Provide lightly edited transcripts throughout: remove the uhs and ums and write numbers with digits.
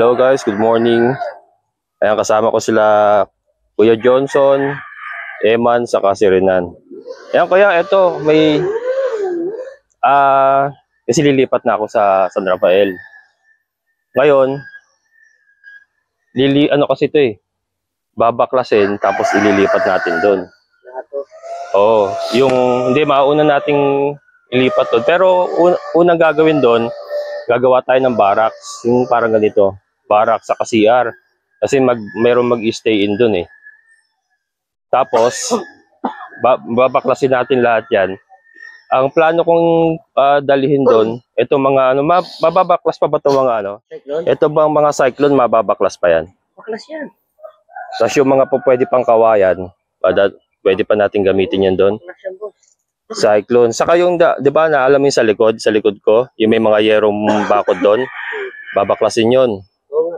Hello guys, good morning. Ayan, kasama ko sila Kuya Johnson, Eman, saka si Renan. Ayan kuya, eto may kasi lilipat na ako sa San Rafael. Ngayon, ano kasi ito babaklasin tapos ililipat natin doon. Oo, yung hindi mauna nating ilipat doon. Pero unang gagawin doon, gagawa tayo ng barracks, yung parang ganito, barracks sa CR. Kasi mayroong mag-stay in doon Tapos, babaklasin natin lahat yan. Ang plano kong dalhin doon, ito mga ano, mababaklas pa ba ito mga ano? Cyclone? Ito bang mga cyclone, mababaklas pa yan? Baklas yan. Tapos yung mga pwede pang kawayan, pwede pa natin gamitin yan doon. Cyclone. Saka yung, di ba, naalam yung sa likod ko, yung may mga yerong bakod doon, babaklasin yun. Oo,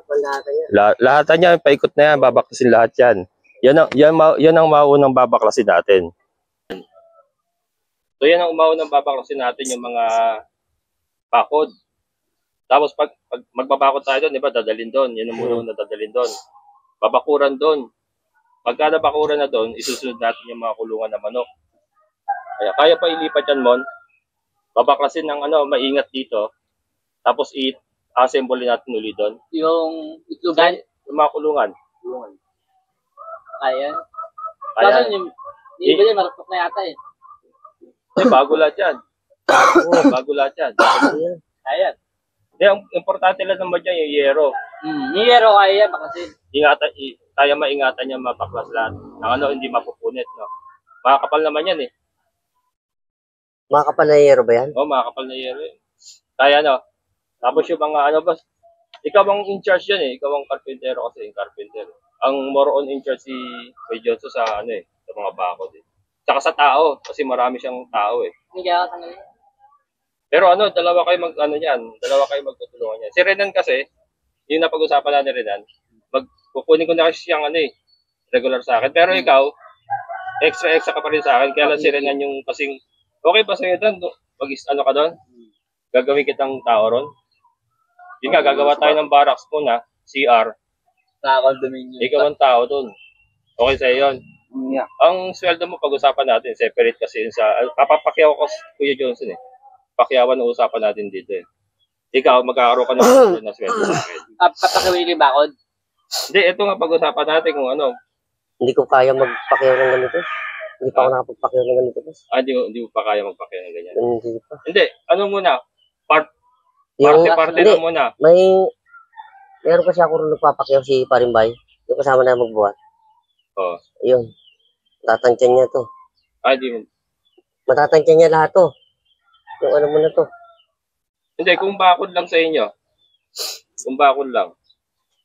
lahat niya, paikot na yan, babaklasin lahat yan. Yan ang maunang babaklasin natin. So yan ang maunang babaklasin natin, yung mga bakod. Tapos pag magbabakod tayo doon, di ba, dadalhin doon. Yan ang muna dadalhin doon. Babakuran doon. Pagka nabakuran na doon, isusunod natin yung mga kulungan na manok. Kaya pa ilipat yan, Mon. Babaklasin ng ano, maingat dito. Tapos i-assemble natin ulit doon. Yung itlogan? Yung mga kulungan. Kaya? Kaya yung iba niya, marapok na yata bago lahat yan. Bago lahat yan. Kaya? Ang importante lang naman dyan yung yero. Yung yero kaya kasi kaya maingatan niya mapaklas lahat. Ang ano, hindi mapupunit, no? Makakapal naman yan Makakapal na yero ba yan? Oo, makakapal na yero Kaya no. Tapos yung mga ano ba, ikaw ang in-charge yan Ikaw ang carpentero kasi yung carpenter. Ang more on in-charge si Kuya Johnson sa ano sa mga bakod Saka sa tao, kasi marami siyang tao Hindi ako tanong. Pero ano, dalawa kayo magtutulungan niyan. Si Renan kasi, yung napag-usapan natin Renan, kukunin ko na kasi siyang regular sa akin. Pero ikaw, extra ka pa rin sa akin. Kaya lang si Renan yung kasing, okay ba sa'yo doon? Ano ka doon? Gagawin kitang tao ron? Hindi nga, gagawa tayo ng barracks muna, CR. Naka-condominium. Ikaw ang tao doon. Okay sa'yo yun? Yeah. Ang sweldo mo pag-usapan natin, separate kasi yun sa, papapakyaw ko Kuya Johnson Pakyawan ang usapan natin dito Ikaw, magkakaroon ka ng sweldo sa akin. Papakiwili bakod? Hindi, ito nga pag-usapan natin kung ano. Hindi ko kaya magpakyaw ng ganito. Hindi pa ako nakapagpakyaw ng ganito. Hindi mo pa kaya magpakyaw ng ganyan? Hindi pa. Hindi, ano muna? Parte na muna. Meron kasi ako rin nagpapakyaw si Parimbay. Yung kasama na magbuhat. Oo. Ayun. Matatansyan niya to. Di mo. Matatansyan niya lahat to. Yung ano mo na to. Hindi, kung bakod lang sa inyo. Kung bakod lang.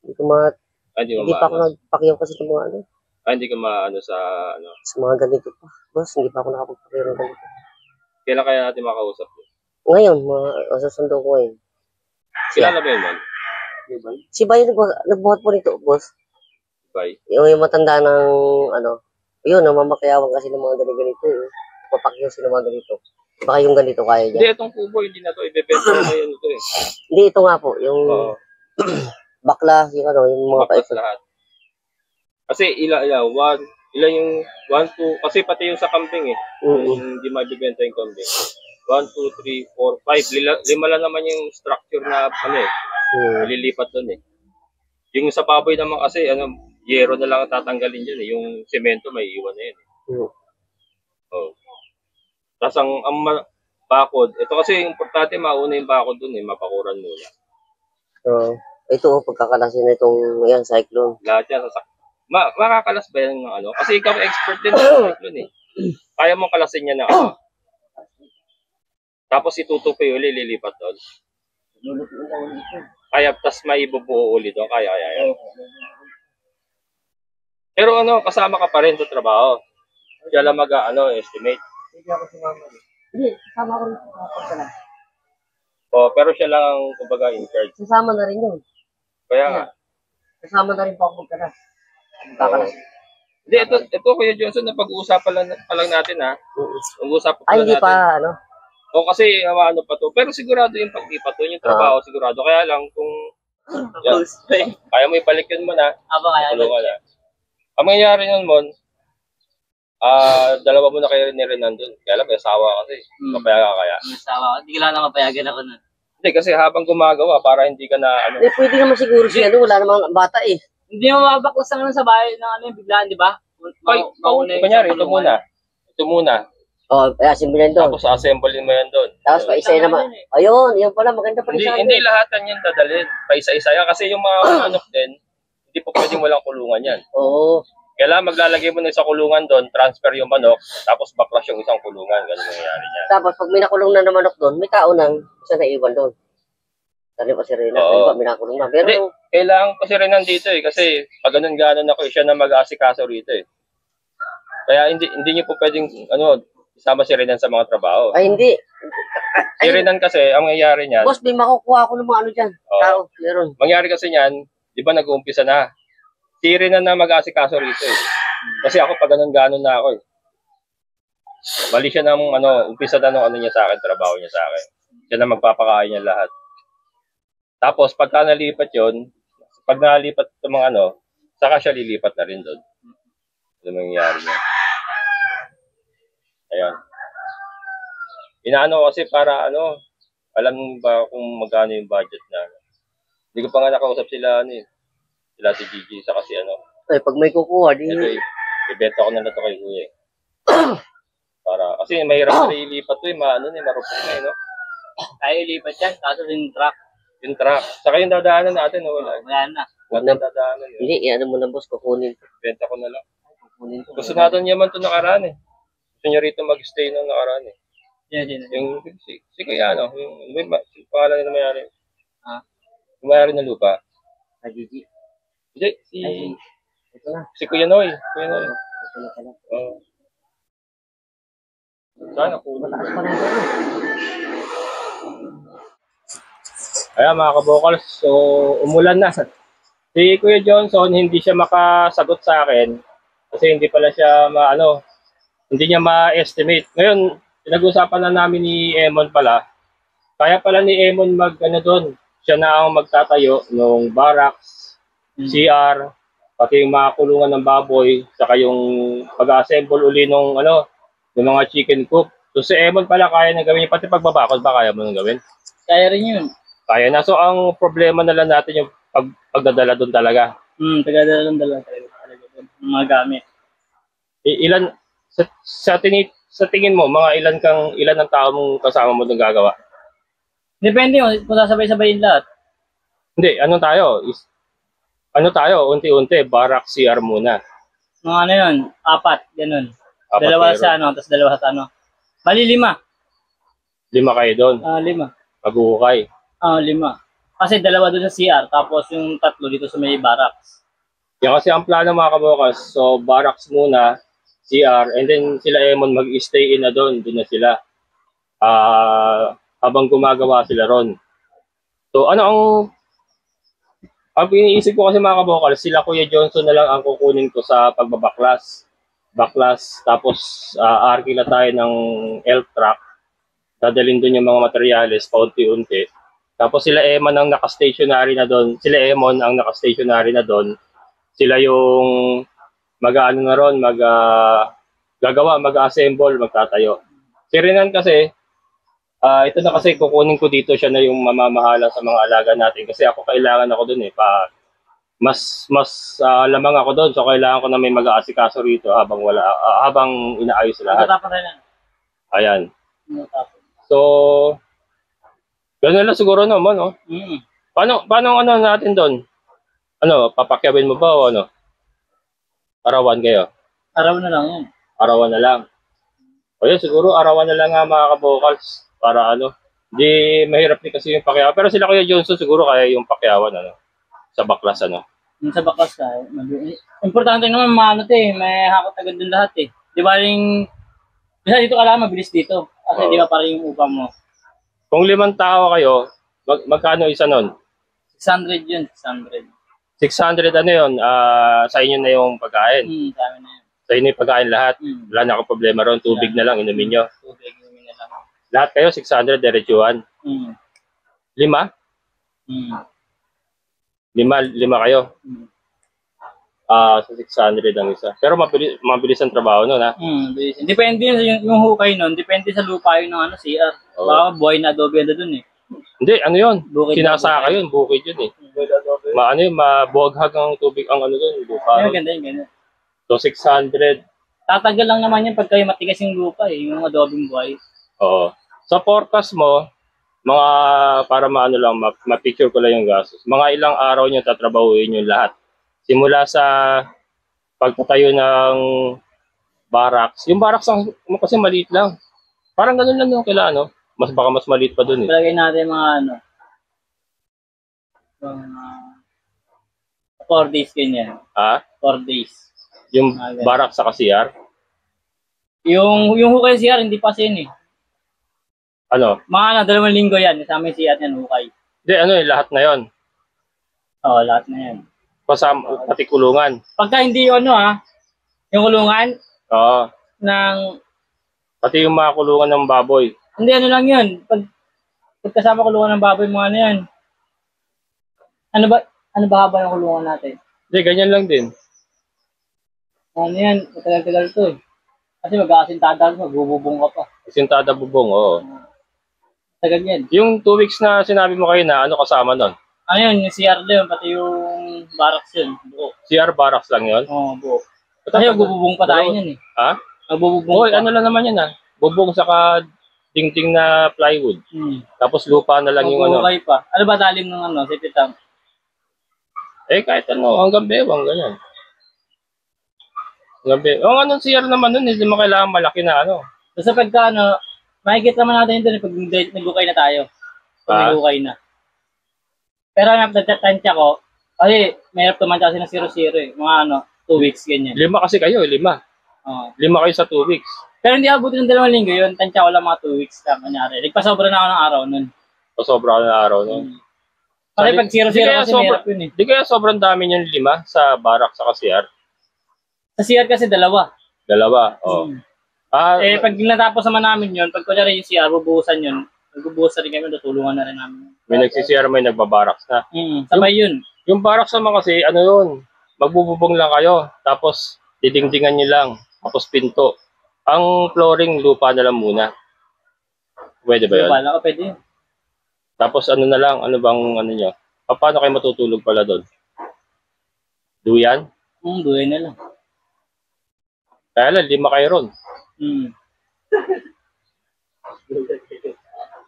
Hindi pa ako nagpakyaw kasi sa mga ano. Hindi ka maano sa ano. Sa mga ganito pa. Boss, hindi pa ako nakapagpakyaw ng ganito. Kailan kaya natin makausap Ngayon, masusundo ko ngayon. Kilala ba yun, man? Si Bay nagbuhat po nito, boss. Bay? Yung matanda ng ano. Yun, mamakyawan kasi ng mga ganito Papakyaw sila mga ganito. Baka yung ganito kaya dyan. Hindi, itong kubo, hindi na to. Ibebenta na yun ito Hindi, ito nga po. Yung bakla, yung ano, yung mga baklas lahat. Kasi ilan yung 1, 2, kasi pati yung sa kambing yung hindi mabibenta yung kambing. 1, 2, 3, 4, 5. Lima lang naman yung structure na lilipat doon Yung sa baboy naman kasi, yero na lang tatanggalin dyan Yung semento may iwan na yun Tapos ang bakod, ito kasi importante mauna yung bakod doon mapakuran muna. Ito pagkakalasin na itong cyclone. Lahat yan makakalas ba yan ng ano? Kasi ikaw expert din sa cyclone Kaya mo kalasin yan na Tapos itutupi uli, lilipat doon. Kaya, tas may ibubuo uli doon. Kaya. Pero kasama ka pa rin sa trabaho. Kaya lang estimate. Hindi ako sumama. Hindi, kasama ko rin sa pagkalas. Pero siya lang ang kumbaga in charge. Sasama na rin yun. Kaya nga. Kasama na rin po ako pagkalas. Kakalas. Hindi, ito Kuya Johnson, na pag-uusapan pa lang natin Pag-uusapan pa lang hindi natin. pa, kasi ano pa to. Pero sigurado yung paglipat doon, yung trabaho sigurado. Kaya lang kung Yan. Kaya mo ibalik yun mo na. Aba kaya. Kulungan na. Ang mangyayari nun, Mon, dalawa mo na kayo ni Renan doon. Kaya lang, may asawa kasi. Papayagan ka kaya. May asawa ko. Hindi ko lang mapayagan ako nun. Hindi, kasi habang gumagawa, para hindi ka na, ano. Eh, pwede naman siguro si ano, wala namang bata eh. Hindi mo mabaklas naman sa bahay ng ano yung biglaan, di ba? Kunyari, ito muna. Ito muna. Oh, ayasin mo yan doon. Tapos assemble mo yan doon. Tapos pa isa naman. Ayun, yan pala, maganda pala sa Hindi lahatan yan dadalhin. Pa isa-isa yan. Kasi yung mga manok din, hindi po pwedeng walang kulungan yan. Oo. Kailangan maglalagay mo na sa kulungan doon, transfer yung manok, tapos baklas yung isang kulungan. Ganun yung nangyayari niya. Tapos pag may nakulong na manok doon, may tao nang isa na iwan doon. Sabi pa si Rina, Oo. may nakulong na. Pero, Hindi, kailangan kasi rin nandito eh. Kasi pag ganun-ganon ako, siya na mag-aasikaso rito eh. Kaya hindi niyo po pwedeng, isama si Renan sa mga trabaho. ay hindi. Si Renan kasi, ang mangyayari niyan, Boss, may makukuha ako ng mga ano dyan. Oo. Tao, meron. mangyayari kasi niyan, di ba nag-uumpisa na. Si Renan na mag-aasikaso rito eh. Kasi ako pag ganun-ganon na ako eh. Bali siya ng umpisa na ng niya sa akin, trabaho niya sa akin. Siya na magpapakain niya lahat. Tapos pagka nalipat yon, pag nalipat itong mga saka siya lilipat na rin doon. Ano mangyayari niya. Ayan. Inaano kasi para alam ba kung magkano yung budget na. Hindi ko pa nga nakausap sila sila si Gigi sa kasi Ay, pag may kukuha, di... ito ibenta ko na to kay Kuya. Para kasi mahirap na ilipat to marupok na no. Kaya ilipat yan, kaso yung truck. Yung truck. Saka yung dadaanan natin, wala. Wala na. Wala na dadaanan yun. Hindi, ano mo na boss, kukunin. Benta ko na lang. Kukunin ko. Gusto natin yaman to nakaraan eh. Gusto niya rito mag-stay nung nakaraan eh. Yan. Yung si Kuya yung pangalan na mayari. Ha? Yung mayari ng lupa. Gigi. Hindi, Ito na. si Kuya Noy. Kuya Noy. Ito na pala. Oo. Sana po. Mataas pa rin doon. Ayan mga kabokals, so umulan na. Si Kuya Johnson, hindi siya makasagot sa akin kasi hindi pala siya hindi niya ma-estimate. Ngayon, pinag-usapan na namin ni Emon pala. Kaya pala ni Emon doon. Siya na ang magtatayo ng barracks, CR, pati yung mga kulungan ng baboy, saka yung pag-assemble uli ng mga chicken coop. So si Emon pala kaya na gawin, pati pagbabakod ba kaya mo nang gawin? Kaya rin yun. Kaya na. So, ang problema na lang natin yung pagdadala doon talaga. Tagadala talaga doon. Mga gamit. Ilan, sa tingin mo, mga ilan ang tao mong kasama mo doon gagawa? Depende kung sasabay-sabayin lahat. Hindi, unti-unti, barak CR muna. Mga yun, 4, ganun. Apat Dalawa kayo sa tapos dalawa sa Bali 5. 5 kayo doon. 5. Maghuhukay. 5. Kasi 2 doon sa CR, tapos yung 3 dito sa may barracks. Yan kasi ang plano mga kabukas. So, barracks muna, CR, and then sila Emon mag-stay in na doon. Doon na sila. Habang gumagawa sila ron. So, ang iniisip ko kasi mga kabokal, sila Kuya Johnson na lang ang kukunin ko sa pagbabaklas. Tapos arkila tayo ng elf truck. Dadalhin doon yung mga materyales paunti-unti. Tapos sila Emon ang naka-stationary na doon. Sila yung mag-aano na ron, gagawa, mag-assemble, magtatayo. Si Renan kasi, ito na kasi kukunin ko dito, siya na yung mamamahala sa mga alaga natin. Kasi ako kailangan ako doon mas lamang ako doon. So kailangan ko na may mag-aasikaso rito habang inaayos lahat. Matapang rin yan. Ayan. So, gano'n lang siguro naman, no? Paano natin doon? Papakyawin mo ba o Arawan kayo? Araw na lang yan. Arawan na lang. O yun, siguro arawan na lang nga mga kabokals para di mahirap din kasi yung pakyawan. Pero sila Kuya Johnson siguro kaya yung pakyawan, sa baklas, Yung sa bakas ka, importante naman may hakot agad dun lahat eh. Di ba bisa dito ka lang, mabilis dito. Kasi di ba parang yung upa mo. Kung 5 tao kayo, magkano isa nun? 600 yun, 600. 600 yun, sa inyo na yung pagkain. Sa amin na yun. Sa inyo yung pagkain lahat. Wala na akong problema ron, tubig na lang, inumin nyo. Tubig, inumin na lang. Lahat kayo, 600, diretsuhan. 5? Lima kayo. Sa 600 ang isa. Pero mabilis ang trabaho nun, ha? Bilis. Depende yun, yung hukay nun, depende sa lupa yun ng ano, CR. Oo. Baka buhay na adobe na dun eh. Hindi, ano yun? Bukid Sinasaka na yun, bukid yun eh. Ano yun, mabuhaghag ang tubig ang ano dun, lupa. Yung ganda, yung ganda. So 600. Tatagal lang naman yan pag kayo matigas yung lupa eh, yung adobing buhay. Oo. Sa forecast mo, mga para maano lang, ma-picture ko lang yung gastos. Mga ilang araw nyo tatrabahuin yung lahat. Simula sa pagtatayo ng barracks. Yung barracks kasi maliit lang. Parang ganun lang yung kailangan, no? Baka mas maliit pa dun eh. Palagay natin mga ano, 4 days ganyan. Ha? 4 days. Yung barracks sa CR? Yung hukay CR, hindi pa yun eh. Ano? Mga 2 linggo yan, kasama yung CR yan, hukay. Hindi, ano eh, lahat na yon. Oo, lahat na yan. Kasama, pati kulungan. Pagka hindi yung yung kulungan Oo. ng, Pati yung mga kulungan ng baboy. hindi ano lang yun, pag kasama kulungan ng baboy, mga ano yan. Ano ba haba ng kulungan natin? Hindi, ganyan lang din. Ano yan, matagal-tagal to eh. Kasi mag-aasintada, magbububong ka pa. Sintada bubong, oo. Tagal yan. Yung 2 weeks na sinabi mo kayo na ano kasama nun? Ano yun, yung CR yun, pati yung barracks yun, buo. CR barracks lang yun? Oo, buo. Kasi magbububong pa tayo yan eh. Ha? Magbububong Hoy, pa. ano lang naman yan ha? Bubong saka dingding na plywood. Tapos lupa na lang yung ano. Magbubukay pa. Ano ba talim ng safety tank? Eh kahit ano, hanggang bewang, ganyan. Hanggang bewang. Ang anong CR naman nun, hindi mo kailangan malaki na ano. So pagka makikita naman natin yun pag nag-ukay na tayo. Pag nag-ukay na. Pero ang tansya ko, kasi mahirap tumantya kasi ng 0-0 eh. Mga 2 weeks, ganyan. 5 kasi kayo, 5. Oo. 5 kayo sa 2 weeks. Pero hindi abutin ng 2 linggo yun. Tansya ko lang mga 2 weeks lang. Kanyari. Nagpasobra na ako ng araw nun. Sobra ka na araw, no? Kasi pag 0-0 kasi mahirap yun eh. Di kaya sobrang dami yung 5 sa barak sa CR? Sa CR kasi 2. 2, oh. Pag natapos naman namin yun, pag kunyari yung CR, bubuhusan yun. Magbubuhusan rin kami, tutulungan na rin namin. May nagsi-CR, may nagbabaraks na. Sabay yun. Yung baraks naman kasi, ano yun, magbububong lang kayo, tapos didingdingan nyo lang, tapos pinto. Ang flooring, lupa na lang muna. Pwede ba yun? Wala ko, pwede yun. Tapos ano na lang, ano bang ano nyo? Paano kayo matutulog pala doon? Duyan? Duyan na lang. Kaya lang, 5 kayo ron.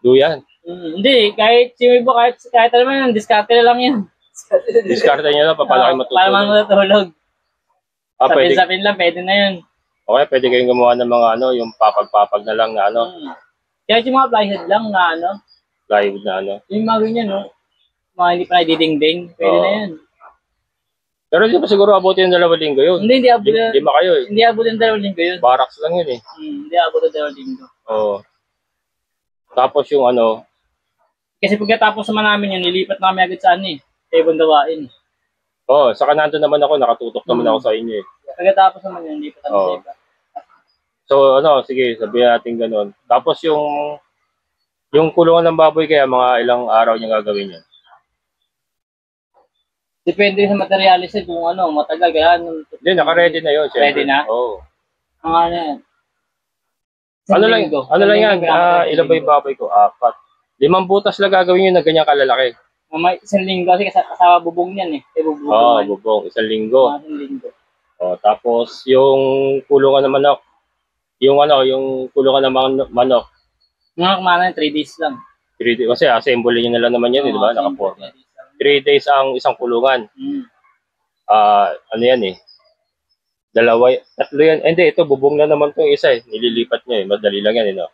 Duyan. Hindi, kahit sino iba, kahit alam mo yun, diskarte na lang yun. Diskarte nyo lang, paano kayo matutulog? Para matutulog. Pwede. Sapin lang, pwede na yun. Okay, pwede kayong gumawa ng mga ano, yung papag-papag na lang na ano. Kahit yung mga plywood lang na Plywood na ano. yung mga ganyan, mga hindi pa nadidingding, pwede na yan. Pero hindi pa siguro abutin ng 2 linggo yun. Hindi abutin. 5 kayo eh. Hindi abutin ng 2 linggo yun. Baraks lang yun eh. Hindi abutin ng 2 linggo. Oo. Tapos yung ano. Kasi pagkatapos naman namin yun, nilipat namin agad sa sa ibang gawain. Oo, saka nandun naman ako, nakatutok naman ako sa inyo eh. Pagkatapos naman yun, nilipat namin sa iba. So ano, sige, sabihin natin ganun. Tapos yung kulungan ng baboy kaya mga ilang araw niya gagawin yun. Depende sa materialis kung matagal. Kaya, Hindi, naka-ready na yun. Syempre. Ready na? Oo. Mga ano yan. Ano lang yan? Ilan ba yung baboy ko? 4. 5 butas lang gagawin yun na ganyan kalalaki. May 1 linggo kasi kasama bubong yan eh. Bubong. 1 linggo. 1 linggo. Tapos yung kulungan ng manok. Yung kulungan ng manok. Mga kumana 3 days lang. 3 days. Kasi assemble nyo na lang naman yan, di ba? Naka-4. 3 days ang isang kulungan. Ano yan eh. 2, 3 yan. Hindi, ito bubong na naman itong isa eh. Nililipat nyo eh. Madali lang yan eh, no?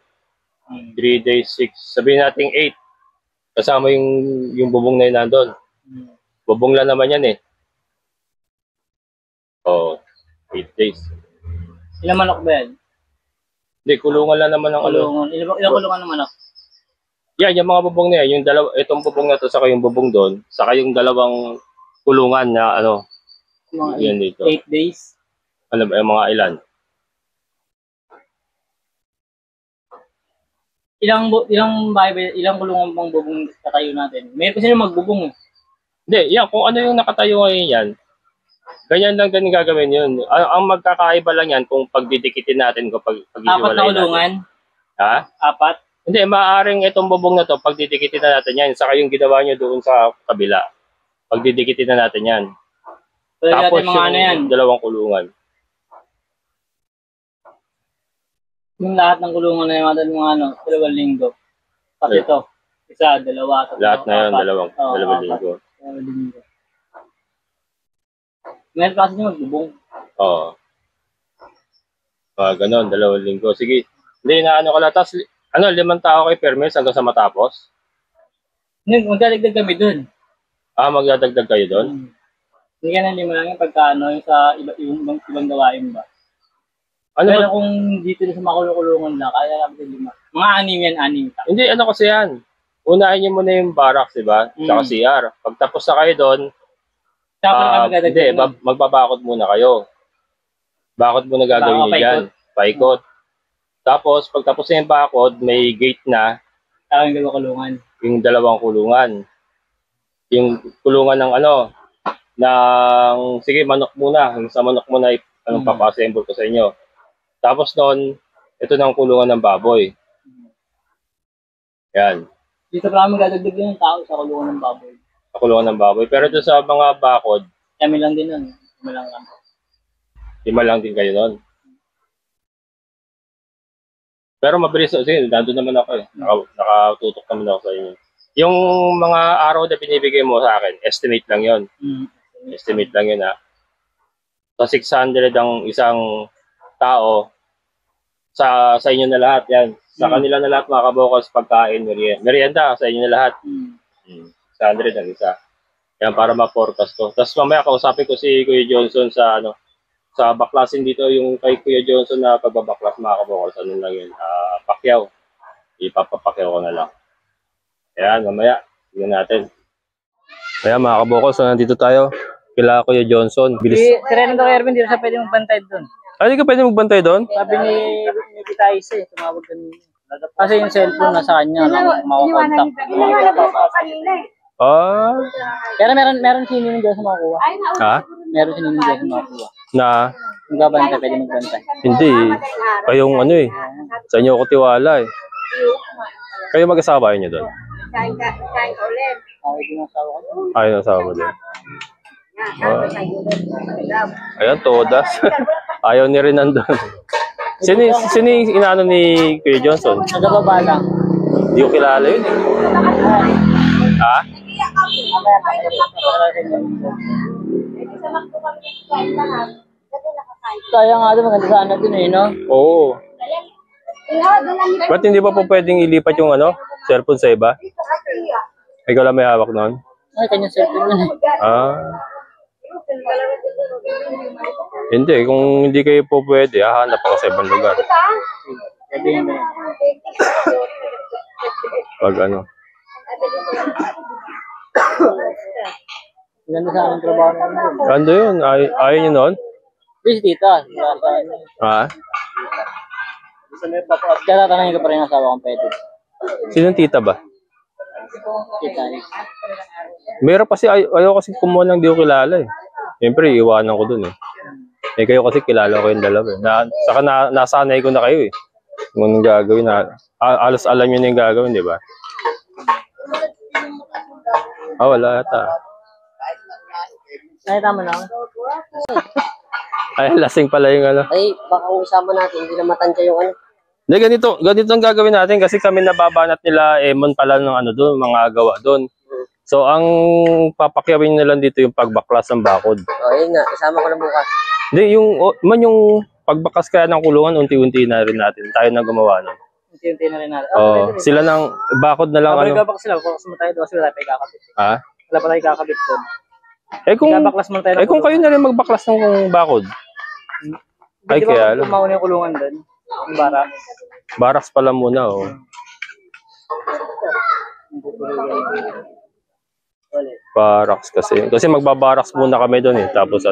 3 days, 6. Sabihin natin 8. Kasama yung bubong na yun nandun. Bubong lang naman yan eh. 8 days. Ilang manok ba yan? Hindi, kulungan lang naman ang kulungan. Ilang kulungan ng manok? Yan, yung mga bubong na yan. Itong bubong na to, saka yung bubong doon, saka yung 2 kulungan na yan dito. 8 days? Ano ba, yung mga ilan? Ilang kulungan bang bubong tatayo natin? Meron kasi yung magbubong eh. Hindi, yan, kung ano yung nakatayo ngayon yan, ganyan lang din gagawin yun. Ang magkakaiba lang yan kung pagdidikitin natin kung Apat na paghihiwalay natin. kulungan. Ha? Apat. Hindi, maaaring itong bubong na to, pagdidikitin na natin yan. Saka yung ginawa nyo doon sa kabila. Pagdidikitin na natin yan. Pwede Tapos natin mga ano yan. yung dalawang kulungan. Yung lahat ng kulungan na yung mga ano, 2 linggo. Kasi ito, isa, dalawa, tatlo, Lahat na yun, apat. dalawang Oo, linggo. 2 linggo. Meron kasi nyo magbubong. Oo. Ganon, 2 linggo. Sige. Hindi, naano ko lang. Tapos, 5 tao kay Permes hanggang sa matapos? Magdadagdag kami dun. Magdadagdag kayo doon? Hindi ka na 5 lang yung pagkaano yung sa yung ibang gawain ba. Ano Pero ba? kung dito na sa makulong-kulungan lang, kaya namin yung 5. Mga 6 yan, 6. Hindi, ano kasi yan. Unahin nyo muna yung barracks, di ba? Saka CR. Pagtapos na kayo doon, Tapos kami magdadagdag. hindi, magbabakod muna kayo. Bakod muna gagawin nyo dyan. Paikot. Tapos, pagtapos na yung bakod, may gate na. Tawag yung kulungan. Yung 2 kulungan. Yung kulungan ng sige, manok muna. Yung sa manok muna, papasembol ko sa inyo. Tapos noon, ito na ang kulungan ng baboy. Yan. Dito pa kami magdadagdag yung tao sa kulungan ng baboy. Sa kulungan ng baboy. Pero doon sa mga bakod, Kami lang din nun. Kami lang kami. 5 lang din kayo noon. Pero mabilis, sige, nandun naman ako eh. Nakatutok naman ako sa inyo. Yung mga araw na binibigay mo sa akin, estimate lang yon. Estimate lang yun ha. So 600 ang isang tao sa inyo na lahat yan. Sa kanila na lahat makabukas pagkain, merienda sa inyo na lahat. 600 ang isa. Yan para ma-forecast ko. Tapos mamaya kausapin ko si Kuya Johnson sa sa baklasin dito yung kay Kuya Johnson na pagbabaklas makabukas. Ano lang yun? Pakyaw. Ipapapakyaw ko na lang. Ayan, mamaya. Tingnan natin. Ayan mga kabukos, so nandito tayo. Kila Kuya Johnson. Bilis. Si Renan daw Erwin, hindi na siya pwede magbantay doon. Hindi ka pwede magbantay doon? Sabi ni Kitayse, tumawag kanina. Kasi yung cellphone nasa kanya, makakontak. Pero meron sininin dyan sa makuha. Ha? Meron sininin dyan sa makuha. Na? Magbabantay, pwede magbantay. Hindi. Kayong sa inyo ako tiwala eh. Kayo mag-asawa niyo doon? Okay, din ang asawa ko. Ayaw na asawa mo doon. Ayan, todas. Ayaw ni Renan doon. Sino yung inaano ni Kuya Johnson? Nagababa lang. Hindi ko kilala yun eh. Ha? Kaya nga doon, maganda sana doon eh, no? Oo. Ba't hindi pa po pwedeng ilipat yung cellphone sa iba? Ikaw lang may hawak noon? Ay, kanyang cellphone yun eh. Hindi, kung hindi kayo po pwede, hahanap ako sa ibang lugar. Sabihin mo yun. Pag Ganda sana ang trabaho namin. Ano yun? Ayaw nyo noon? Please, tita. Ha? Kaya tatanungin ko pa rin ang asawa kung pwede. Sinong tita ba? Tita. Meron kasi, ayaw kasi kumuha ng di ko kilala eh. Siyempre, iwanan ko dun eh. Kayo kasi kilala ko yung dalawa eh. Saka nasanay ko na kayo eh. Kung anong gagawin alos alam nyo na yung gagawin, di ba? Wala ata. Ay, tama na. Ay, lasing pala yung Ay, baka usama natin, hindi na matansya yung Hindi, ganito ang gagawin natin kasi kami nababanat nila Emon pala ng doon, mga gawa doon. So, ang papakyawin nila lang dito yung pagbaklas ng bakod. Yun nga, isama ko na bukas. Hindi, yung pagbakas kaya ng kulungan, unti-unti na rin natin. Tayo na gumawa nun. Unti-unti na rin natin. Sila nang bakod na lang Babalik sila, bakas mo tayo doon kasi wala pa ikakabit. Ha? Wala pa tayo ikakabit doon. Ikabaklas mo tayo. Kung kayo na rin magbaklas ng bakod. Ay, kaya alam. Kumauna yung kulungan doon. Yung barak. Baraks pala muna, Baraks kasi. Kasi magbabaraks muna kami doon eh. Tapos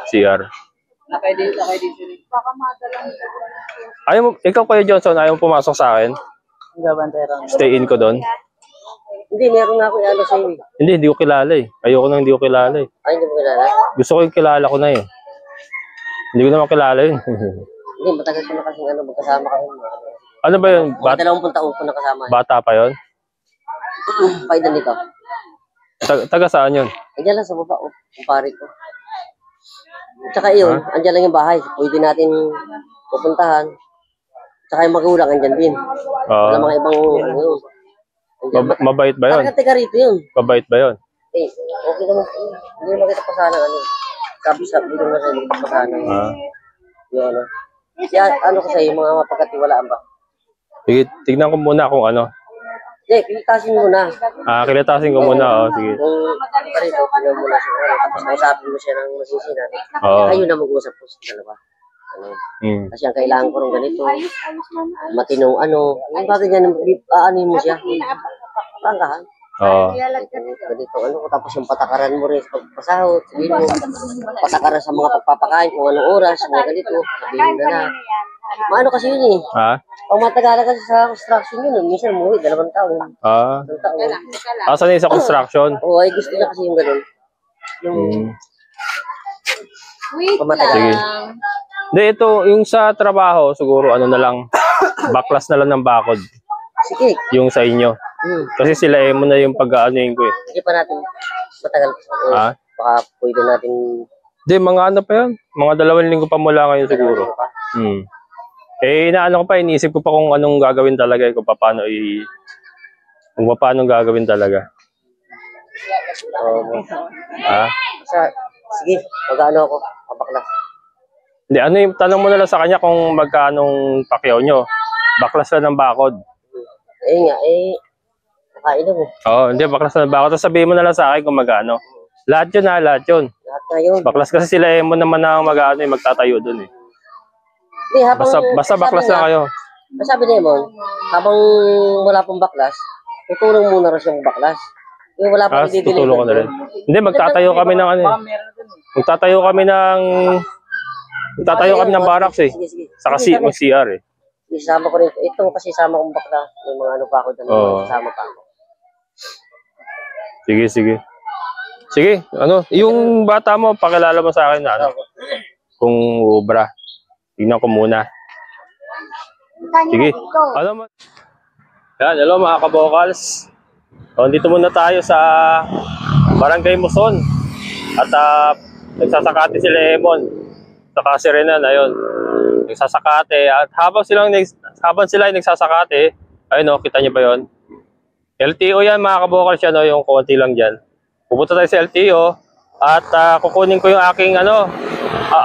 CR. Nakay dito. Baka madalang. Ikaw Kuya Johnson, ayaw mo pumasok sa akin? Gabantay lang. Stay in ko doon? Hindi, meron na ako ano sa'yo eh. Hindi ko kilala eh. Ayoko nang hindi ko kilala eh. Ay, hindi mo kilala? Gusto ko yung kilala ko na eh. Hindi ko naman kilala yun. Hindi, matagal ko na kasi ano, magkasama kami. Ano ba yun? Mga 20 taon ko nakasama. Bata pa yun? Paidan nito. Taga saan yun? Andiyan lang sa baba, kumpare ko. Tsaka yun, andyan lang yung bahay. Pwede natin pupuntahan. Tsaka yung magulang, andyan din. Wala mga ibang ano yun. Mabait ba yun? Parang taga rito yun. Mabait ba yun? Eh, okay naman. Hindi naman kita pasana ano. Sabi naman sa'yo, hindi kita pasana. Yun ano. Kaya ano ko sa'yo, mga mapagkatiwalaan ba? Sige, tignan ko muna kung ano. Hindi, kilitasin mo na. Kilitasin ko muna. Sige. Kung parito, tignan mo na siya. Tapos kausapin mo siya ng masisinan. Oo. Kayo na mag-usap po sa dalawa. Ano? Kasi ang kailangan ko ng ganito. Matinong ano. Yung bagay niya, aanin mo siya. Prangkahan. Oo. Ganito ano. Tapos yung patakaran mo rin sa pagpasahod. Sabihin mo, patakaran sa mga pagpapakain kung anong oras, mga ganito. Sabihin mo na. Maano kasi yun eh. Pag matagalan kasi sa construction yun, minsan umuwi, 2 taon. 2 taon. Saan yung sa construction? Oo, ay gusto niya kasi yung ganun. Yung Wait Sige. lang. Hindi, ito, yung sa trabaho, siguro ano na lang, backlash na lang ng bakod. sige. Yung sa inyo. Kasi sila mo na yung pag-aanuin ko eh. Sige pa natin. Matagal. Baka pwede natin. Hindi, mga ano pa yun? Mga 2 linggo pa mula ngayon siguro. Inaano ko pa, iniisip ko pa kung anong gagawin talaga, kung paano gagawin talaga. Sige, mag-ano ako, kabaklas. Hindi, ano yung tanong mo na lang sa kanya kung magkanong pakyaw nyo. Baklas lang ng bakod. Kakain mo. Oo, hindi, baklas lang ng bakod. Tapos sabihin mo na lang sa akin kung magkano. Lahat yun lahat yun. Lahat na yun. Baklas kasi sila mo naman ang magtatayo dun eh. Hindi, Basta baklas lang kayo. Sabi ni Emon, habang wala pong baklas, tutulong muna rin siyang baklas. Yung wala pang tutulong ko na rin. Hindi, magtatayo kami ng ano eh. Magtatayo kami ng barracks eh. Sige. Saka mag-CR eh. Isama ko rin. Ito kasi isama kong bakla. Yung mga ano pa ako dyan. Isama pa ako. Sige. Sige, ano, yung bata mo, pakilala mo sa akin na ano. Kung ubra. Tingnan ko muna. Sige. Ano mo? Yan, hello mga kabokals. Dito muna tayo sa Barangay Muson. At nagsasakate si Lemon. Saka si Renan, ayun. Nagsasakate. At habang sila ay nagsasakate, ayun kita niyo ba yun? LTO yan mga kabokals yan, yung konti lang dyan. Pupunta tayo sa LTO at kukunin ko yung aking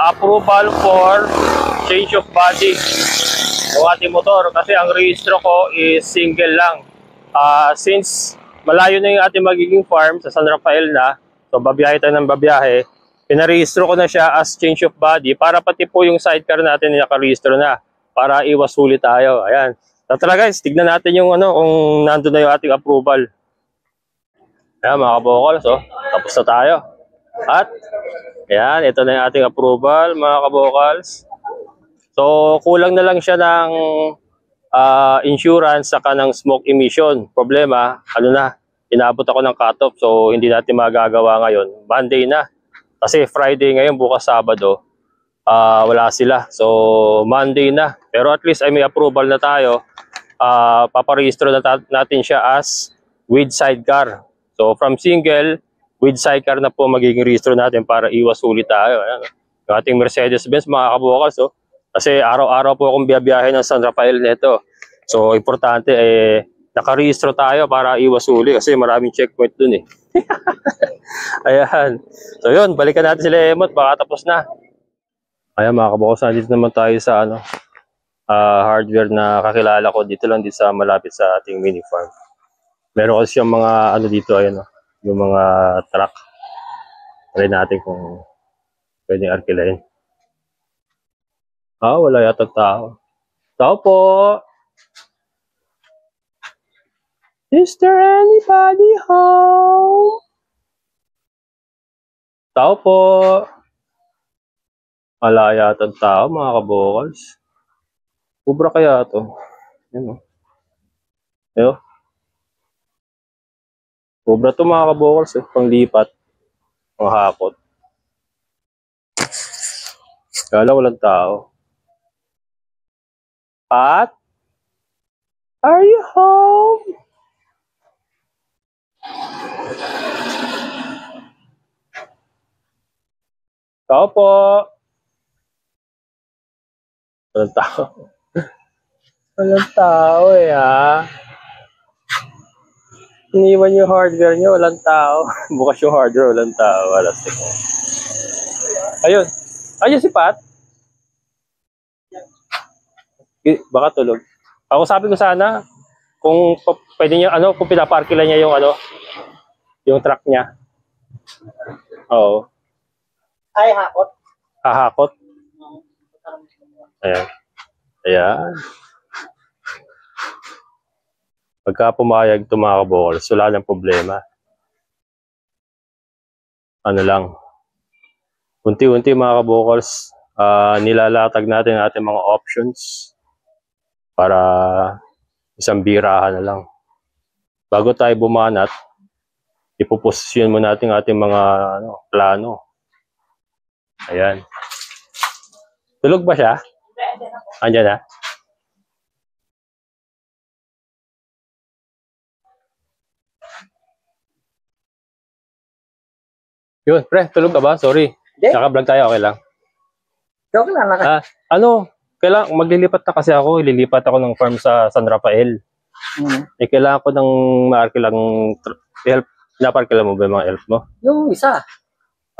approval for change of body ng ating motor kasi ang rehistro ko is single lang. Since malayo na yung ating magiging farm sa San Rafael na, so babiyahe tayo ng babiyahe, pinarehistro ko na siya as change of body para pati po yung sidecar natin nakarehistro na para iwas huli tayo. Ayan. So tara guys, tignan natin yung kung nandun na yung ating approval. Ayan mga kabokals, tapos na tayo. At ayan, ito na yung ating approval mga kabokals. So kulang na lang siya ng insurance saka ng smoke emission. Problema, inabot ako ng cut-off so hindi natin magagawa ngayon. Monday na. Kasi Friday ngayon, bukas Sabado, wala sila. So Monday na. Pero at least ay may approval na tayo. Paparehistro na natin siya as with sidecar. So from single, with sidecar na po magiging rehistro natin para iwas huli tayo. Ayan. Yung ating Mercedes-Benz mga kabokals. Kasi araw-araw po akong biyabiyahe ng San Rafael nito. So importante nakarehistro tayo para iwas huli kasi maraming checkpoint dun eh. Ayan. So yun, balikan natin sila Emot, baka tapos na. Ayan mga kabokals, nandito naman tayo sa hardware na kakilala ko dito lang sa malapit sa ating mini farm. Meron kasi yung mga dito, ayan yung mga truck. Try natin kung pwedeng arkilain. Wala yata tao. Tao po! Is there anybody home? Tao po! Wala yata tao mga kabokals. Ubra kaya ito? Yan o. Sobra to mga kabokals eh. Panglipat. Mga hakot. Kala walang tao. Pat? Are you home? Tao po. Walang tao. Walang tao eh ha. Iniwan yung hardware nyo, walang tao. Bukas yung hardware, walang tao. Alas ko. Ayun. Ayun si Pat. Baka tulog. Ako sabi ko sana, kung pwede niya, kung pinaparkila niya yung yung truck niya. Oo. Ay, hakot. Hahakot. Ayan. Ayan. Pagka pumayag ito mga kabokals, wala ng problema. Ano lang. Unti-unti mga kabokals, nilalatag natin ang ating mga options para isang birahan na lang. Bago tayo bumanat, ipoposisyon mo natin ating mga plano. Ayan. Tulog ba siya? Andyan na? Yun, pre, tulog ka ba? Sorry. Naka-vlog tayo, okay lang. Joke lang. Kailangan, maglilipat na kasi ako. Ililipat ako ng farm sa San Rafael. Kailangan ko ng maarkilang help. Naparkila mo ba yung mga help mo? Yung isa.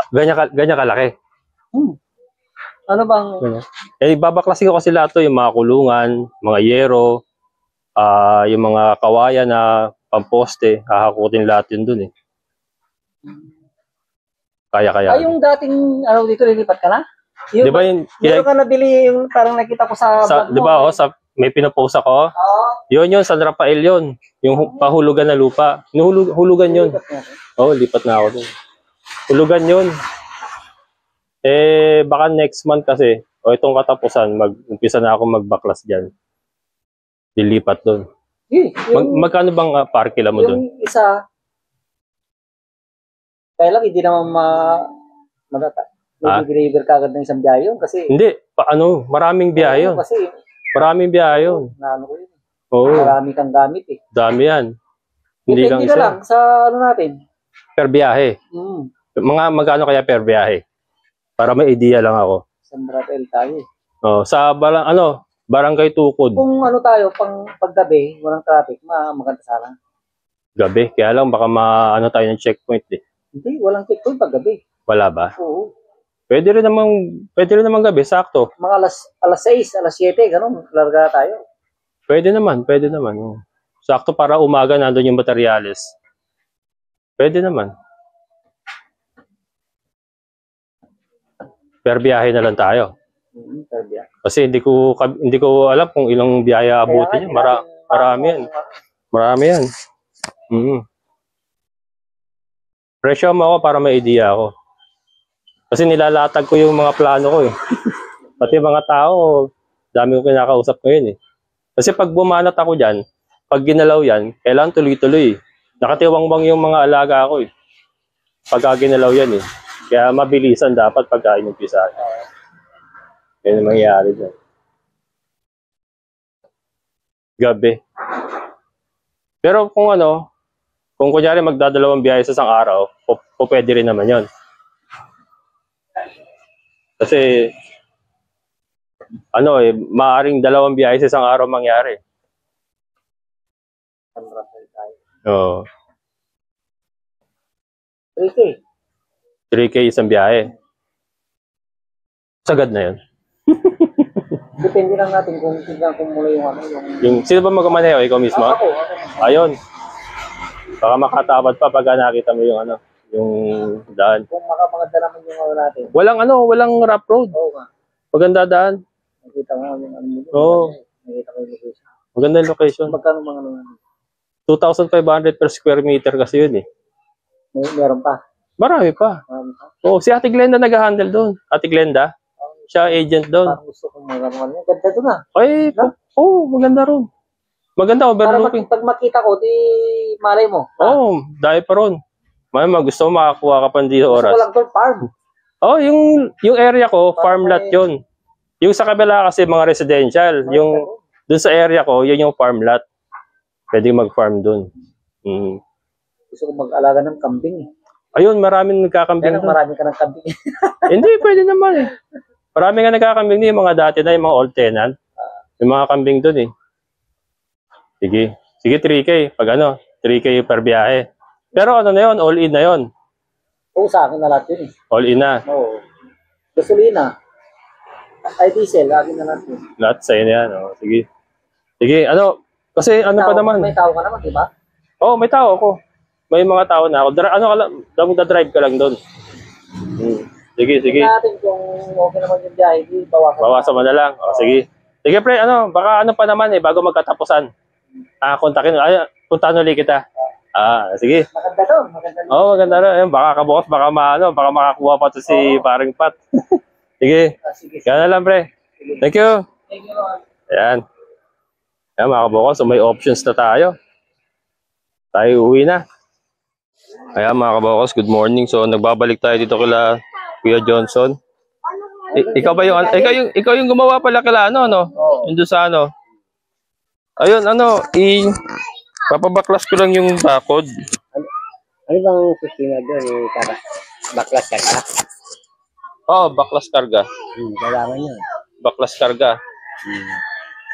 Ganyan kalaki. Ano bang? Babaklasin ko kasi lahat to, yung mga kulungan, mga yero, yung mga kawayan na pamposte, hahakutin lahat yun dun eh. Kaya. Yung dating, dito lilipat ka na? Di ba yun? Meron ka nabili yung parang nakita ko sa di ba may pinopost ako? Yun, San Rafael yun. Yung pahulugan na lupa. Hulugan yun. Lipat na ako dun. Hulugan yun. Baka next month kasi, itong katapusan, mag-umpisa na ako magbaklas dyan. Dilipat dun. Magkano bang parkila mo dun? Yung isa, kaya lang, hindi naman mag-deliver ka agad ng isang biyahe yun kasi... Hindi, maraming biyahe yun. Kasi... Maraming biyahe yun. Ko yun. Marami kang gamit eh. Dami yan. Hindi lang isa. Lang sa natin. Per biyahe. Magkano kaya per biyahe? Para may idea lang ako. San Rafael tayo. Sa Barangay Tukod. Kung tayo, paggabi, walang traffic, maganda sana. Gabi? Kaya lang baka tayo ng checkpoint eh. Hindi, walang checkpoint paggabi. Wala ba? Oo. Pwede rin naman gabi, sakto. Mga alas 6, alas 7, ganun, larga tayo. Pwede naman. Sakto para umaga nandun yung materyales. Pwede naman. Per biyahe na lang tayo. Per biyahe. Kasi hindi ko alam kung ilang biyahe abutin niya. Marami yan. Marami yan. Presyo mo ako para may idea ako. Kasi nilalatag ko yung mga plano ko eh. Pati mga tao, dami ko kinakausap ngayon eh. Kasi pag bumanat ako dyan, pag ginalaw yan, kailangan tuloy-tuloy. Nakatiwangwang yung mga alaga ko eh. Pagka ginalaw yan eh. Kaya mabilisan dapat pagka inumpisa. Yan ang mangyayari dyan. Gabi. Pero kung kunyari magdadalawang biyahe sa isang araw, pwede rin naman yon. Kasi, maaaring dalawang biyahe sa isang araw mangyari. Oo. 3K. 3K isang biyahe. Sagad na yun. Depende lang natin kung mula yung Sino ba magmaneho? Ikaw mismo? Ako. Ayun. Baka makatawad pa pag nakita mo yung yung daan. Kung maganda naman yung natin. Walang rough road. Oo nga. Maganda daan. Nakita mo yung Oo. Nakita ko yung location. Maganda yung location. Magkano mga 2,500 per square meter kasi yun eh. Meron pa. Marami pa. Si Ate Glenda nag-handle doon. Ate Glenda. Siya agent doon. Parang gusto kong maganda doon maganda ron. Maganda, overlooking. Para pag makita ko, di malay mo. Oo, dahil pa ron. May gusto mo makakuha ka pa hindi oras. Gusto ko lang to, farm. Oh, yung area ko, farm lot yun. Yung sa kabila kasi mga residential. Yung dun sa area ko, yun yung farm lot. Pwede mag-farm dun. Gusto ko mag-alaga ng kambing eh. Ayun, maraming nagkakambing Kaya marami ka ng kambing. Hindi, pwede naman eh. Marami nga nagkakambing din, yung mga dati na, yung mga old tenant. Yung mga kambing dun eh. Sige. Sige, 3K. Pag 3K per biyahe. Pero ano na yun, all in na yun. Oo, sa akin na lahat yun eh. All in na. Oo. Gasolina. Ay, diesel. Akin na lahat yun. Lahat sa'yo na yan. Oh. Sige. Sige, kasi pa naman. May tao ka naman, di ba? Oo, may tao ako. May mga tao na ako. Drive ka lang doon. Sige. Tingnan natin kung okay naman yung biyahe. Bawasan mo na lang. O, sige. Sige, pre, baka pa naman bago magkatapusan. Kontakin. Puntahan ulit kita. Sige. Maganda to. Maganda to. Oo, maganda rin. Baka kabukas, baka makakuha pa to si paring Pat. Sige. Sige. Kaya na lang, pre. Thank you. Thank you. Ayan. Ayan, mga kabukas. So, may options na tayo. Tayo uwi na. Ayan, mga kabukas. Good morning. So, nagbabalik tayo dito kila Kuya Johnson. Ikaw ba ikaw yung gumawa pala kila Yung doon sa Ayun, papabaklas ko lang yung bakod. Ano bang sistema doon? Baklas karga? Oo, baklas karga. Kailangan yun. Baklas karga.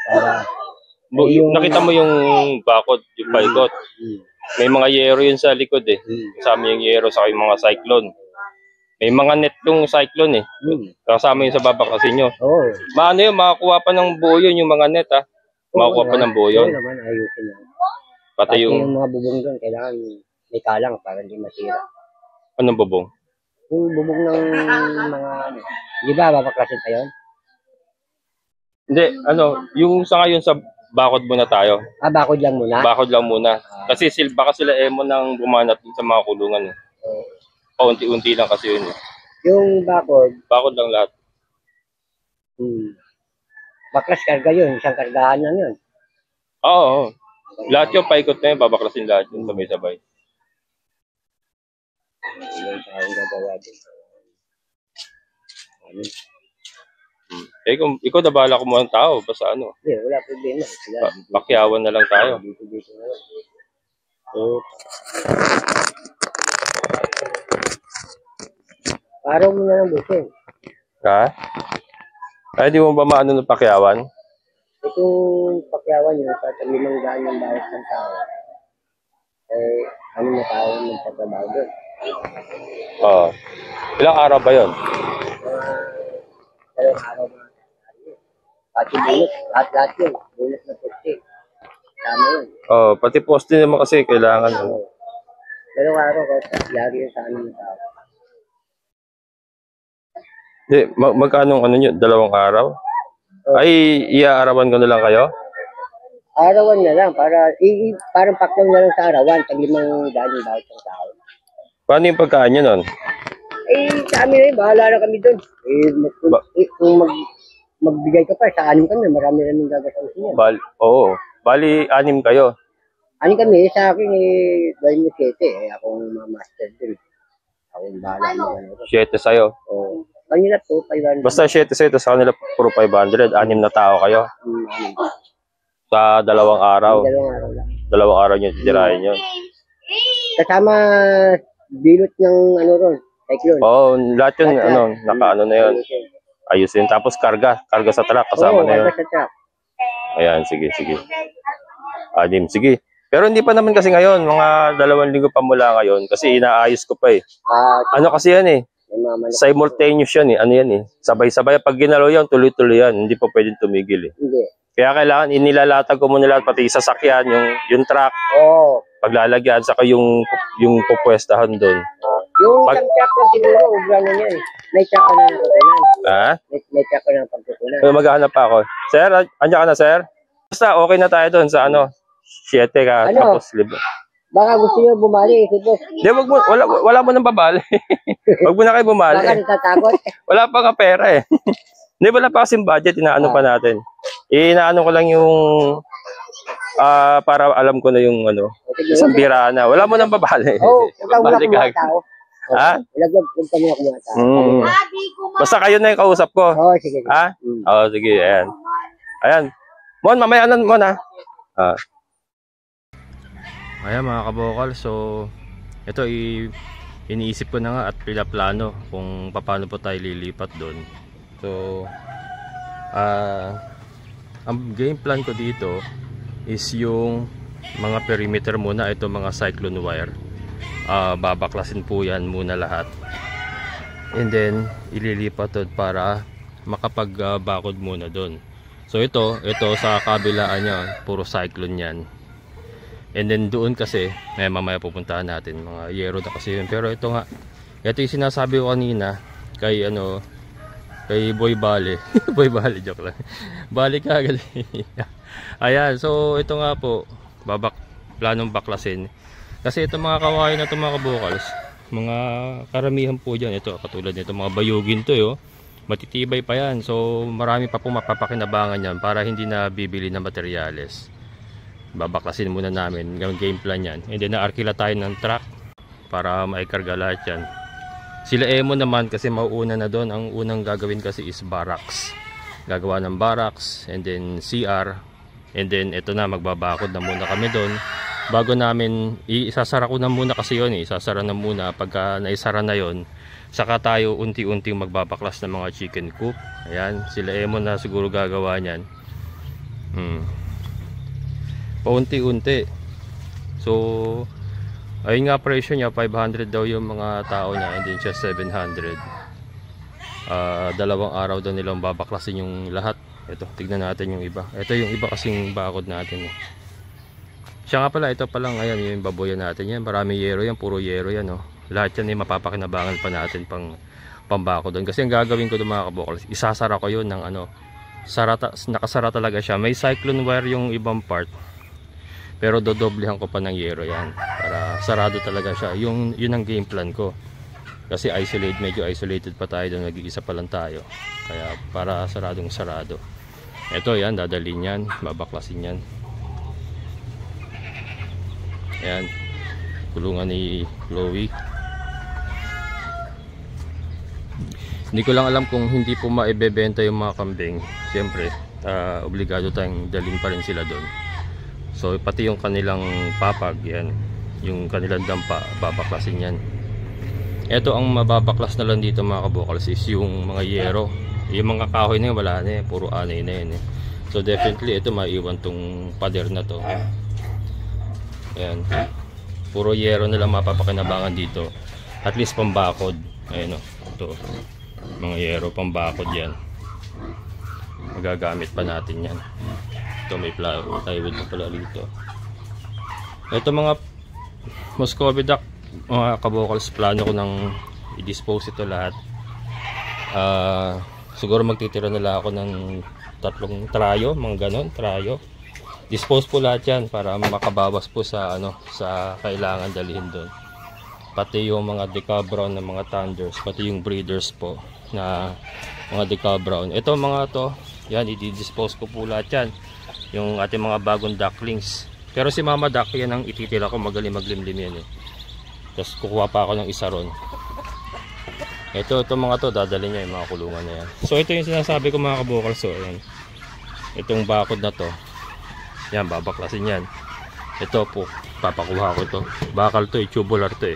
Para... Nakita mo yung bakod, yung paikot. May mga yero yun sa likod eh. Kasama yung yero sa yung mga cyclone. May mga net yung cyclone eh. Kasama yun sa babaklasin nyo. Oo. Yun, makakuha pa ng buo yun yung mga net ah. Makakuha pa ng buo yun. Oo naman, ayusin yan. Pati yung mga bubong doon, kailangan may kalang para hindi masira. Anong bubong? Yung bubong ng mga di ba, babaklasin pa yun? Hindi, yung sa ngayon sa bakod muna tayo. Bakod lang muna? Bakod lang muna. Kasi baka sila emo nang bumanat sa mga kulungan eh. Paunti-unti lang kasi yun eh. Yung bakod? Bakod lang lahat. Baklas karga yun, isang kargahan lang yun. Oo. Lahat yung paikot na yun, babaklasin lahat yun sabay-sabay. Yung tayong gagawa din. Kung ikaw na bahala kumuha ng tao, basta Hindi, wala problema. Pakyawan na lang tayo. Dito na lang. Paraw mo na lang busin. Ha? Ay, di mo ba maano ng pakyawan? Itong pakyawan yun, sa 5,000 yung bawat ng tao. Ano na tao ng pagtrabaho doon? Oo. Ilang araw ba yun? Dalawang araw na. Pati bunot, lahat yun. Bunot na poste. Tama yun. Oo, pati poste naman kasi kailangan. Dalawang araw ko, lagi yun sa ano ng tao. Hindi, magkano nyo? 2 araw? Ay, iaarawan ko na lang kayo? Arawan na lang, parang paklaw na lang sa arawan, 5,000 yung bawat ng tao. Paano yung pagkain nyo nun? Sa amin bahala na kami doon. Kung magbigay ka pa, sa 6 kami, marami rin gagasasin yan. Oo, bali 6 kayo. 6 kami, sa akin dahil mo 7, akong master din. Akong bahala mo. 7 sa'yo. Oo. Kanila to, 500. Basta 7 sa'yo, sa kanila puro 500. 6 na tao kayo. Sa 2 araw. 2 araw lang. 2 araw nyo titirahin yun. Kasama bilot ng ron, cyclone. Oo, lahat yun, nakaano na yun. Ayusin. Tapos karga sa truck, kasama na yun. Karga sa truck. Ayan, sige. 6, sige. Pero hindi pa naman kasi ngayon, mga 2 linggo pa mula ngayon, kasi inaayos ko pa eh. Kasi yan eh. Simultaneous yan eh. Yan eh. Sabay-sabay. Pag ginalaw yan, tuloy-tuloy yan. Hindi pa pwedeng tumigil eh. Hindi. Kaya kailangan inilalatag ko muna lahat, pati sasakyan, yung truck. Oo. Paglalagyan, saka yung pupwestahan doon. Yung isang truck lang siguro, ubra na niya eh. May truck ka na ng pagkukunan. Ha? May truck ka na ng pagkukunan. Maghahanap pa ako. Sir, andyan ka na, sir? Basta, okay na tayo doon sa 7 ka. Tapos, libre. Baka gusto niyo bumali, sige. Hindi, wala mo nang babali. Wag mo na kayo bumali. Baka natatakot. Wala pa nga pera eh. Hindi, wala pa kasing budget, inaano pa natin. Inaano ko lang yung para alam ko na yung ano, isang bira na. Wala mo nang babali. Oo, huwag mo na kumuha tao. Ha? Huwag ka muna kumuha tao. Basta kayo na yung kausap ko. Oo, sige. Ha? Oo, sige, ayan. Ayan. Mon, mamaya na, Mon, ha? Ayan mga kabokal, so ito iniisip ko na nga at pinaplano kung paano po tayo lilipat doon. So ang game plan ko dito is yung mga perimeter muna, ito mga cyclone wire. Babaklasin po yan muna lahat. And then ililipat doon para makapag-bakod muna doon. So ito sa kabilaan niya, puro cyclone yan. And then doon kasi, mamaya pupuntahan natin, mga yero na kasi yun. Pero ito nga, ito yung sinasabi ko kanina kay kay Boy Bale. Boy Bale, joke lang. Bale ka agad. Ayan, so ito nga po, planong baklasin. Kasi itong mga kawain na itong mga kabukals, mga karamihan po dyan, ito katulad nito, mga bayugin to yo. Matitibay pa yan, so marami pa po mapapakinabangan yan para hindi na bibili ng materyales. Babaklasin muna namin yung game plan yan, and then naarkila tayo ng truck para maikarga lahat yan. Sila Emo naman kasi mauuna na doon. Ang unang gagawin kasi is barracks, gagawa ng barracks and then CR, and then ito na, magbabakod na muna kami doon bago namin isasara ko na muna kasi yun isasara na muna. Pagka naisara na yon, saka tayo unti-unting magbabaklas ng mga chicken coop. Ayan, sila Emo na siguro gagawa niyan. Paunti-unti. So ayun nga, presyo niya 500 daw yung mga tao niya, and then siya 700. Dalawang araw daw nilang babaklasin yung lahat. Ito, tignan natin yung iba. Ito yung iba kasing bakod natin. Siya nga pala, ito palang ayan yung baboyan natin yan. Marami yero yan, puro yero yan. Lahat yan ay mapapakinabangan pa natin pambako doon. Kasi ang gagawin ko doon mga kabokal, isasara ko yun ng nakasara talaga siya. May cyclone wire yung ibang part, pero dodoblehan ko pa ng yero yan para sarado talaga siya. Yun ang game plan ko. Kasi medyo isolated pa tayo doon, nag-iisa pa lang tayo. Kaya para saradong sarado. Ito yan, dadalhin yan, babaklasin yan. Ayan, kulungan ni Chloe. Hindi ko lang alam kung hindi po maibebenta yung mga kambing. Siyempre, obligado tayong dalhin pa rin sila doon. So pati yung kanilang papag, yan, yung kanilang dampa, babaklasin yan. Ito ang mababaklas na lang dito mga kabokals is yung mga yero. Yung mga kahoy na yun, wala na puro anay na yun So definitely ito maiwan tong pader na to. Ayan, puro yero na lang mapapakinabangan dito. At least pambakod. Ayan ito, mga yero pambakod yan. Magagamit pa natin yan. Ito may plywood pa pala dito. Ito mga Muscovy duck mga kabokals, plano ko nang i-dispose ito lahat. Siguro magtitira na lang ako ng 3 trayo, mga ganon, trayo. Dispose po lahat yan para makabawas po sa sa kailangan dalhin doon. Pati yung mga deca brown na mga thunders, pati yung breeders po na mga deca brown. Ito mga to, yan, i-dispose ko po lahat yan. Yung ating mga bagong ducklings. Pero si Mama Duck, yan ang ititira ko, magaling maglimlim yan Tapos kukuha pa ako ng isa ron. Ito mga to, dadalhin niya yung mga kulungan na yan. So ito yung sinasabi ko mga kabukal. So ayan, itong bakod na to, yan, babaklasin yan. Ito po, papakuha ko to. Bakal to tubular to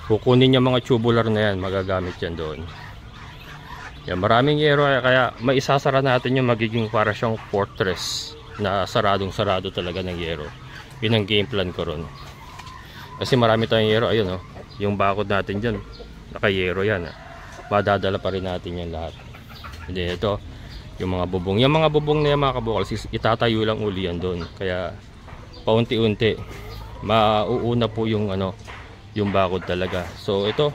Kukunin niya mga tubular na yan, magagamit yan doon. Yan, maraming yero kaya maisasara natin yung magiging para siyang fortress na saradong-sarado talaga ng yero. Yun ang game plan ko ron. Kasi marami tayong yero, ayun yung bakod natin dyan, naka-yero yan. Madadala pa rin natin yan lahat. Hindi, ito yung mga bubong. Yung mga bubong na yan mga kabukals, itatayo lang uli yan doon. Kaya paunti-unti mauuna po yung yung bakod talaga. So ito,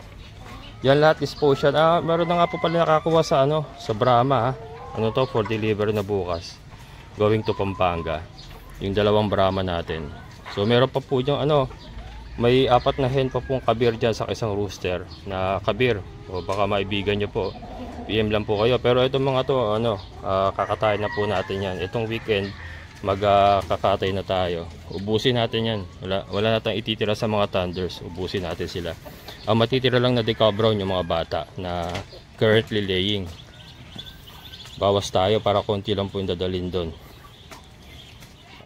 yan lahat dispose yan. Meron na nga po pala nakakuha sa sa Brahma to for delivery na bukas. Going to Pampanga. Yung 2 Brahma natin. So meron pa po yung may 4 na hen pa pong kabir dyan sa isang rooster na kabir. O baka maibigan nyo po, PM lang po kayo. Pero itong mga to kakatayin na po natin yan. Itong weekend magkakatay na tayo. Ubusin natin yan. Wala na tayong ititira sa mga thunders. Ubusin natin sila. Ang matitira lang na decal brown yung mga bata na currently laying. Bawas tayo para konti lang po yung dadalhin doon.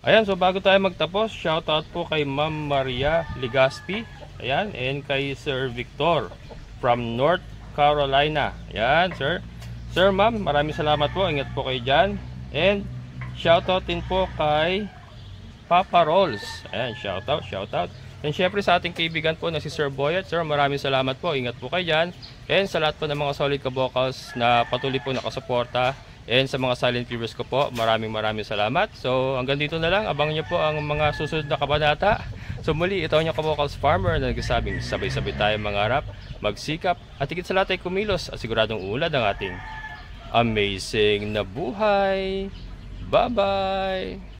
Ayan, so bago tayo magtapos, shoutout po kay Ma'am Maria Ligaspi. Ayan, and kay Sir Victor from North Carolina. Ayan, sir. Sir, ma'am, maraming salamat po. Ingat po kayo dyan. And shoutout din po kay Papa Rolls. Ayan, shoutout. And syempre sa ating kaibigan po na si Sir Boyet. Sir, maraming salamat po. Ingat po kayo dyan. And sa lahat po ng mga solid ka-vocals na patuloy po nakasuporta. And sa mga silent viewers ko po, maraming salamat. So hanggang dito na lang. Abangan nyo po ang mga susunod na kabanata. So muli, ito ang inyong ka-vocals farmer na nagsasabing sabay-sabay tayo mangarap, magsikap, at higit sa lahat ay kumilos at siguradong ulad ang ating amazing na buhay. Bye-bye!